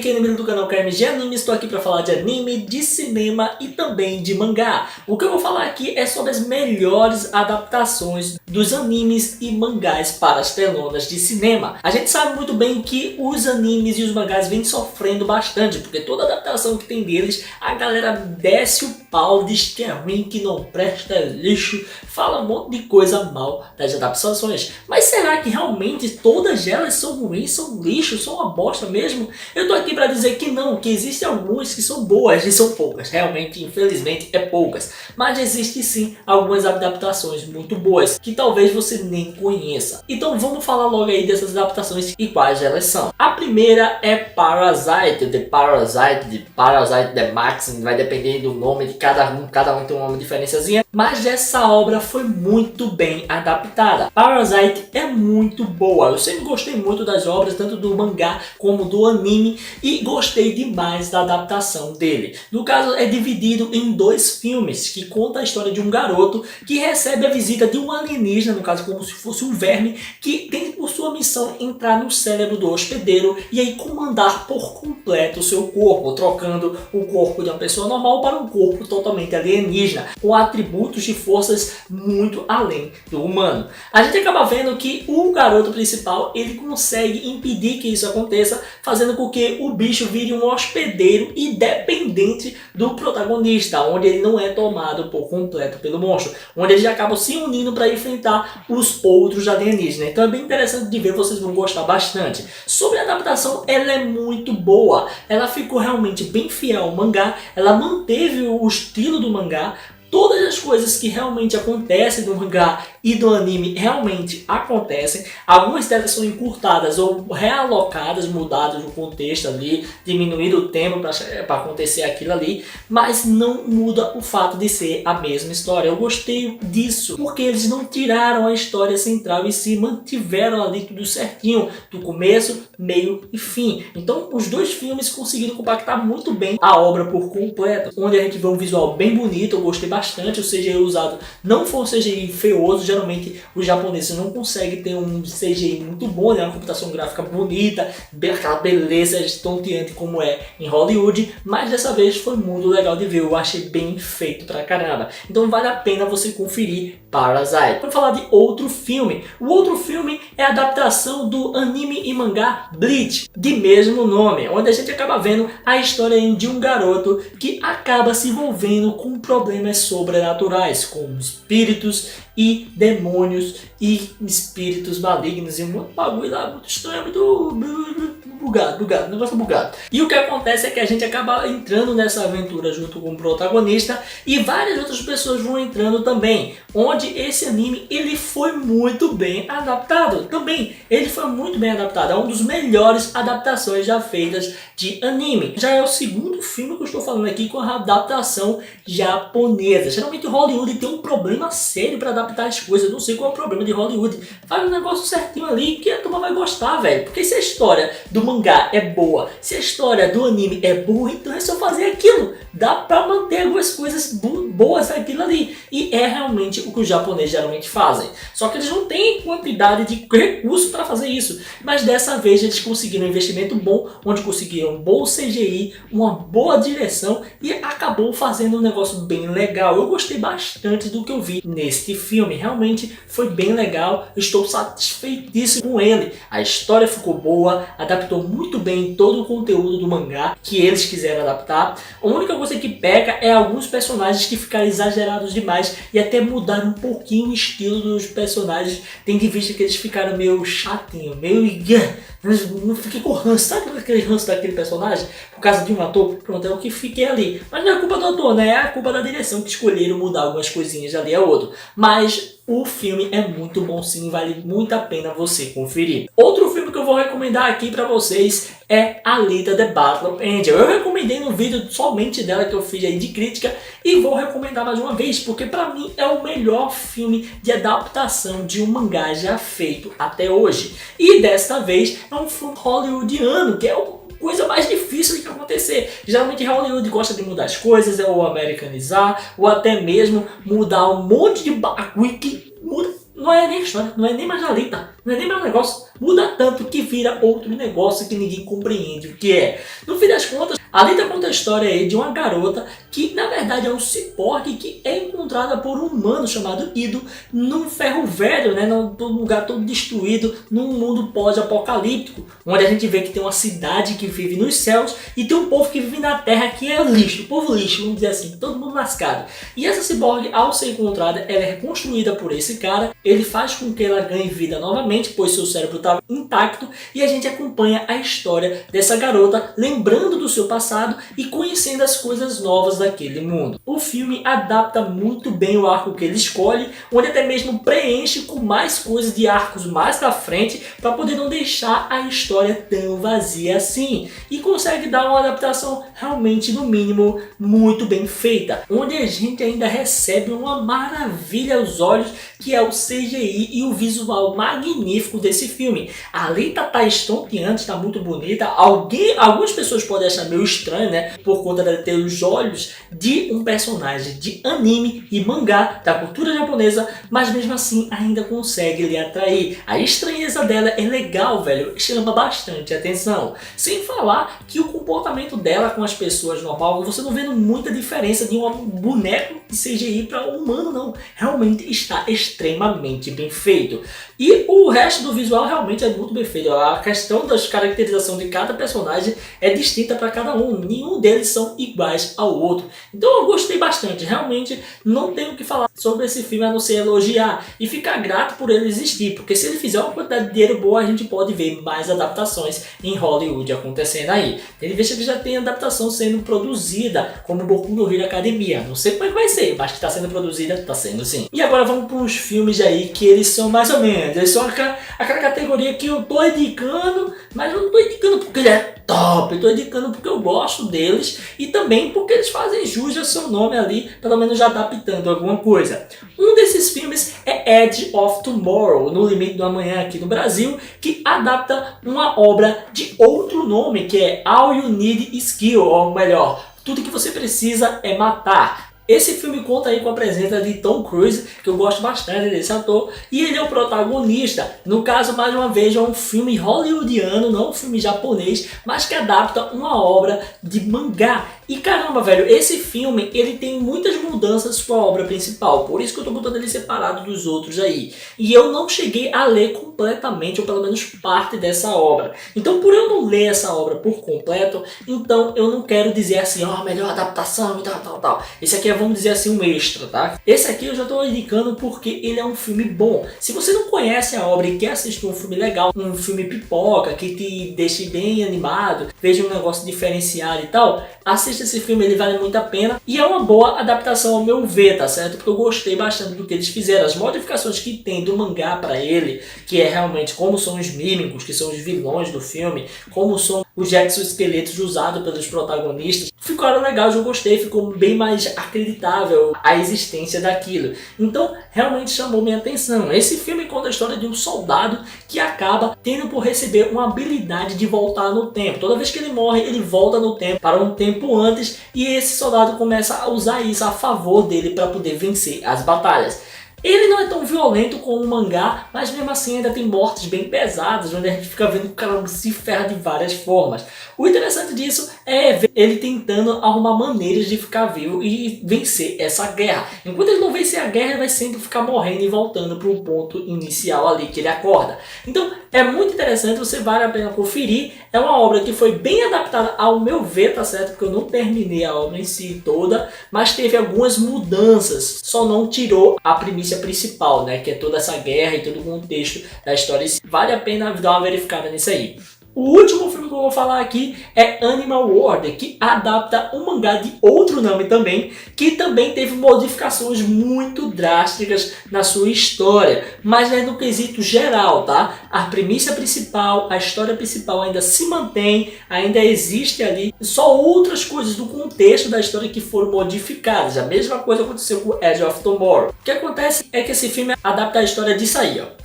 aqui é Emílio do canal KMG Anime, estou aqui para falar de anime, de cinema e também de mangá. O que eu vou falar aqui é sobre as melhores adaptações dos animes e mangás para as telonas de cinema. A gente sabe muito bem que os animes e os mangás vêm sofrendo bastante, porque toda adaptação que tem deles, a galera desce o pau, diz que é ruim, que não presta, é lixo, fala um monte de coisa mal das adaptações. Mas será que realmente todas elas são ruins, são lixo, são uma bosta mesmo? Eu tô aqui para dizer que não, que existem algumas que são boas e são poucas. Realmente, infelizmente, é poucas. Mas existe sim algumas adaptações muito boas, que talvez você nem conheça. Então vamos falar logo aí dessas adaptações e quais elas são. A primeira é Parasite, Parasite The Max, vai depender do nome de cada um tem uma diferençazinha. Mas essa obra foi muito bem adaptada. Parasite é muito boa. Eu sempre gostei muito das obras, tanto do mangá como do anime, e gostei demais da adaptação dele. No caso, é dividido em dois filmes que conta a história de um garoto que recebe a visita de um alienígena, no caso como se fosse um verme, que tem por sua missão entrar no cérebro do hospedeiro e aí comandar por completo o seu corpo, trocando o corpo de uma pessoa normal para um corpo totalmente alienígena, com atributos e forças muito além do humano. A gente acaba vendo que o garoto principal, ele consegue impedir que isso aconteça, fazendo com que o bicho vire um hospedeiro independente do protagonista, onde ele não é tomado por completo pelo monstro, onde eles acabam se unindo para enfrentar os outros alienígenas. Então é bem interessante de ver, vocês vão gostar bastante. Sobre a adaptação, ela é muito boa, ela ficou realmente bem fiel ao mangá, ela manteve o estilo do mangá. Todas as coisas que realmente acontecem no mangá e do anime realmente acontecem. Algumas delas são encurtadas ou realocadas, mudadas no contexto ali, diminuído o tempo para acontecer aquilo ali, mas não muda o fato de ser a mesma história. Eu gostei disso, porque eles não tiraram a história central e se mantiveram ali tudo certinho, do começo, meio e fim. Então os dois filmes conseguiram compactar muito bem a obra por completo, onde a gente vê um visual bem bonito. Eu gostei bastante, o CGI usado não foi um CGI feioso. Geralmente os japoneses não conseguem ter um CGI muito bom, né? Uma computação gráfica bonita, aquela beleza estonteante como é em Hollywood, mas dessa vez foi muito legal de ver, eu achei bem feito pra caramba. Então vale a pena você conferir Parasite. Vamos falar de outro filme. O outro filme é a adaptação do anime e mangá Bleach, de mesmo nome, onde a gente acaba vendo a história de um garoto que acaba se envolvendo com problemas sobrenaturais, com espíritos e demônios e espíritos malignos e um bagulho lá muito estranho, muito bugado, negócio bugado. E o que acontece é que a gente acaba entrando nessa aventura junto com o protagonista e várias outras pessoas vão entrando também, onde esse anime ele foi muito bem adaptado também. Ele foi muito bem adaptado, é um dos melhores adaptações já feitas de anime. Já é o segundo filme que eu estou falando aqui com a adaptação japonesa. Geralmente Hollywood tem um problema sério para adaptar as coisas. Eu não sei qual é o problema de Hollywood. Faz um negócio certinho ali que a turma vai gostar, velho. Porque se a história do mangá é boa, se a história do anime é boa, então é só fazer aquilo. Dá pra manter algumas coisas boas naquilo ali. E é realmente o que os japoneses geralmente fazem. Só que eles não têm quantidade de recurso para fazer isso. Mas dessa vez eles conseguiram um investimento bom, onde conseguiram um bom CGI, uma boa direção e acabou fazendo um negócio bem legal. Eu gostei bastante do que eu vi neste filme. Realmente foi bem legal. Eu estou satisfeitíssimo com ele. A história ficou boa, adaptou muito bem todo o conteúdo do mangá que eles quiseram adaptar. A única coisa que peca é alguns personagens que ficaram exagerados demais e até mudaram um pouquinho o estilo dos personagens, tendo em vista que eles ficaram meio chatinho, meio... Não fiquei com ranço, sabe aquele ranço daquele personagem? Por causa de um ator, pronto, é o que fiquei ali. Mas não é culpa do ator, né? É a culpa da direção que escolheram mudar algumas coisinhas ali a outro. Mas o filme é muito bom sim, vale muito a pena você conferir. Outro filme que eu vou recomendar aqui pra vocês é Alita The Battle Angel. Eu recomendei no vídeo somente dela que eu fiz aí de crítica e vou recomendar mais uma vez, porque pra mim é o melhor filme de adaptação de um mangá já feito até hoje. E desta vez é um filme hollywoodiano, que é o coisa mais difícil de acontecer. Geralmente Hollywood gosta de mudar as coisas, ou americanizar, ou até mesmo mudar um monte de bagulho que muda não é nem a história, não é nem mais a Alita, não é nem mais um negócio. Muda tanto que vira outro negócio que ninguém compreende o que é. No fim das contas, a Alita conta a história aí de uma garota que na verdade é um ciborgue que é encontrada por um humano chamado Ido num ferro velho, né, num lugar todo destruído, num mundo pós-apocalíptico, onde a gente vê que tem uma cidade que vive nos céus e tem um povo que vive na terra que é lixo, povo lixo, vamos dizer assim, todo mundo lascado. E essa ciborgue, ao ser encontrada, ela é reconstruída por esse cara, ele faz com que ela ganhe vida novamente, pois seu cérebro estava intacto, e a gente acompanha a história dessa garota, lembrando do seu passado e conhecendo as coisas novas daquele mundo. O filme adapta muito bem o arco que ele escolhe, onde até mesmo preenche com mais coisas de arcos mais pra frente, para poder não deixar a história tão vazia assim, e consegue dar uma adaptação realmente, no mínimo, muito bem feita, onde a gente ainda recebe uma maravilha aos olhos, que é o CGI e o visual magnífico desse filme. A Alita tá estonteante, tá muito bonita. Algumas pessoas podem achar meio estranho, né, por conta de ter os olhos de um personagem de anime e mangá da cultura japonesa, mas mesmo assim ainda consegue lhe atrair. A estranheza dela é legal, velho, chama bastante atenção. Sem falar que o comportamento dela com as pessoas normal, você não vê muita diferença de um boneco de CGI para um humano, não. Realmente está extremamente bem feito. E o resto do visual realmente é muito bem feito. A questão da caracterização de cada personagem é distinta para cada um. Nenhum deles são iguais ao outro. Então eu gostei bastante. Realmente não tenho o que falar sobre esse filme a não ser elogiar e ficar grato por ele existir. Porque se ele fizer uma quantidade de dinheiro boa, a gente pode ver mais adaptações em Hollywood acontecendo aí. Ele veja que já tem adaptação sendo produzida, como Boku no Hero Academia. Não sei como é que vai ser, mas que está sendo produzida, está sendo sim. E agora vamos para uns filmes aí que eles são mais ou menos. Eles são aquela categoria que eu tô indicando, mas eu não tô indicando porque ele é top, eu tô indicando porque eu gosto deles e também porque eles fazem jus ao seu nome ali, pelo menos já adaptando alguma coisa. Um desses filmes é Edge of Tomorrow, No Limite do Amanhã aqui no Brasil, que adapta uma obra de outro nome, que é All You Need Is Kill, ou melhor, Tudo que Você Precisa é Matar. Esse filme conta aí com a presença de Tom Cruise, que eu gosto bastante desse ator, e ele é o protagonista. No caso, mais uma vez, é um filme hollywoodiano, não um filme japonês, mas que adapta uma obra de mangá. E caramba, velho, esse filme, ele tem muitas mudanças com a obra principal, por isso que eu tô botando ele separado dos outros aí. E eu não cheguei a ler completamente, ou pelo menos parte dessa obra. Então, por eu não ler essa obra por completo, então eu não quero dizer assim, ó, melhor adaptação e tal. Esse aqui é, vamos dizer assim, um extra, tá? Esse aqui eu já tô indicando porque ele é um filme bom. Se você não conhece a obra e quer assistir um filme legal, um filme pipoca, que te deixe bem animado, veja um negócio diferenciado e tal, assista esse filme, ele vale muito a pena e é uma boa adaptação ao meu ver, tá certo? Porque eu gostei bastante do que eles fizeram, as modificações que tem do mangá para ele, que é realmente como são os mímicos, que são os vilões do filme, como são os exoesqueletos usados pelos protagonistas, ficaram legais, eu gostei, ficou bem mais acreditável a existência daquilo. Então, realmente chamou minha atenção. Esse filme conta a história de um soldado que acaba tendo por receber uma habilidade de voltar no tempo. Toda vez que ele morre, ele volta no tempo para um tempo antes e esse soldado começa a usar isso a favor dele para poder vencer as batalhas. Ele não é tão violento como o mangá, mas mesmo assim ainda tem mortes bem pesadas, onde a gente fica vendo que o cara se ferra de várias formas. O interessante disso é ver ele tentando arrumar maneiras de ficar vivo e vencer essa guerra. Enquanto ele não vencer a guerra, ele vai sempre ficar morrendo e voltando para o ponto inicial ali que ele acorda. Então é muito interessante, você vale a pena conferir. É uma obra que foi bem adaptada ao meu ver, tá certo? Porque eu não terminei a obra em si toda, mas teve algumas mudanças. Só não tirou a premissa principal, né? Que é toda essa guerra e todo o contexto da história. Vale a pena dar uma verificada nisso aí. O último filme que eu vou falar aqui é Animal World, que adapta um mangá de outro nome também, que também teve modificações muito drásticas na sua história, mas é no quesito geral, tá? A premissa principal, a história principal ainda se mantém, ainda existe ali, só outras coisas do contexto da história que foram modificadas. A mesma coisa aconteceu com Edge of Tomorrow. O que acontece é que esse filme adapta a história disso aí, ó.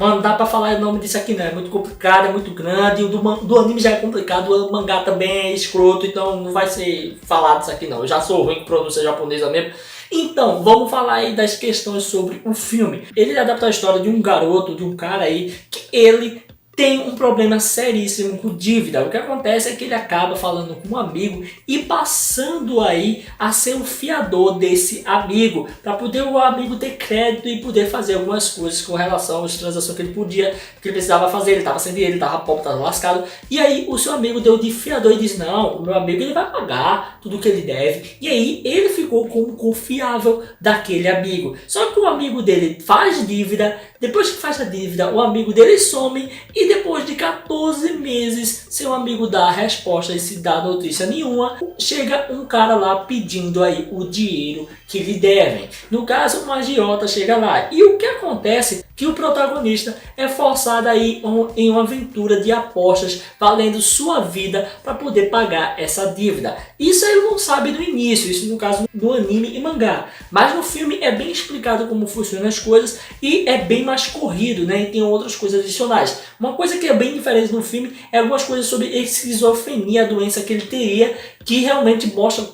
Mano, não dá pra falar o nome disso aqui não, é muito complicado, é muito grande, o do anime já é complicado, o mangá também é escroto, então não vai ser falado isso aqui não. Eu já sou ruim com pronúncia japonesa mesmo. Então, vamos falar aí das questões sobre o filme. Ele adapta a história de um garoto, de um cara aí, que ele tem um problema seríssimo com dívida. O que acontece é que ele acaba falando com um amigo e passando aí a ser o fiador desse amigo, para poder o amigo ter crédito e poder fazer algumas coisas com relação às transações que ele precisava fazer. Ele estava sem dinheiro, ele estava pobre, estava lascado. E aí o seu amigo deu de fiador e disse: não, o meu amigo ele vai pagar tudo que ele deve. E aí ele ficou como confiável daquele amigo. Só que o amigo dele faz dívida, depois que faz a dívida, o amigo dele some e depois de 14 meses, seu amigo dá a resposta e se dá notícia nenhuma, chega um cara lá pedindo aí o dinheiro que lhe devem. No caso, um agiota chega lá. E o que acontece? Que o protagonista é forçado aí em uma aventura de apostas, valendo sua vida para poder pagar essa dívida. Isso ele não sabe no início, isso no caso do anime e mangá. Mas no filme é bem explicado como funcionam as coisas e é bem mais corrido, né? E tem outras coisas adicionais. Uma coisa que é bem diferente no filme é algumas coisas sobre esquizofrenia, a doença que ele teria, que realmente mostra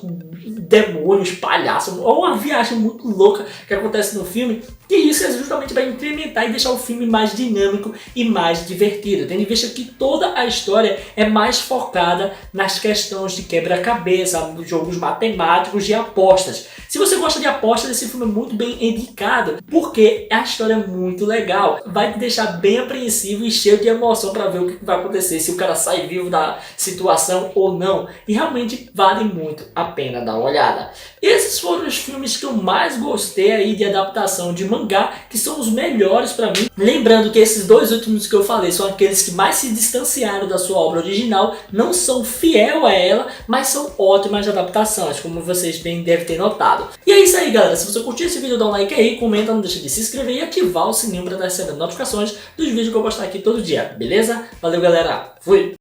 demônios, palhaços, ou uma viagem muito louca que acontece no filme. E isso é justamente para incrementar e deixar o filme mais dinâmico e mais divertido. Tendo em vista que toda a história é mais focada nas questões de quebra-cabeça, jogos matemáticos e apostas. Se você gosta de apostas, esse filme é muito bem indicado, porque a história é muito legal. Vai te deixar bem apreensivo e cheio de emoção para ver o que vai acontecer, se o cara sai vivo da situação ou não. E realmente vale muito a pena dar uma olhada. Esses foram os filmes que eu mais gostei aí de adaptação de mangá, que são os melhores para mim. Lembrando que esses dois últimos que eu falei são aqueles que mais se distanciaram da sua obra original, não são fiel a ela, mas são ótimas adaptações, como vocês bem devem ter notado. E é isso aí, galera. Se você curtiu esse vídeo, dá um like aí, comenta, não deixa de se inscrever e ativar o sininho para estar recebendo notificações dos vídeos que eu postar aqui todo dia, beleza? Valeu, galera. Fui!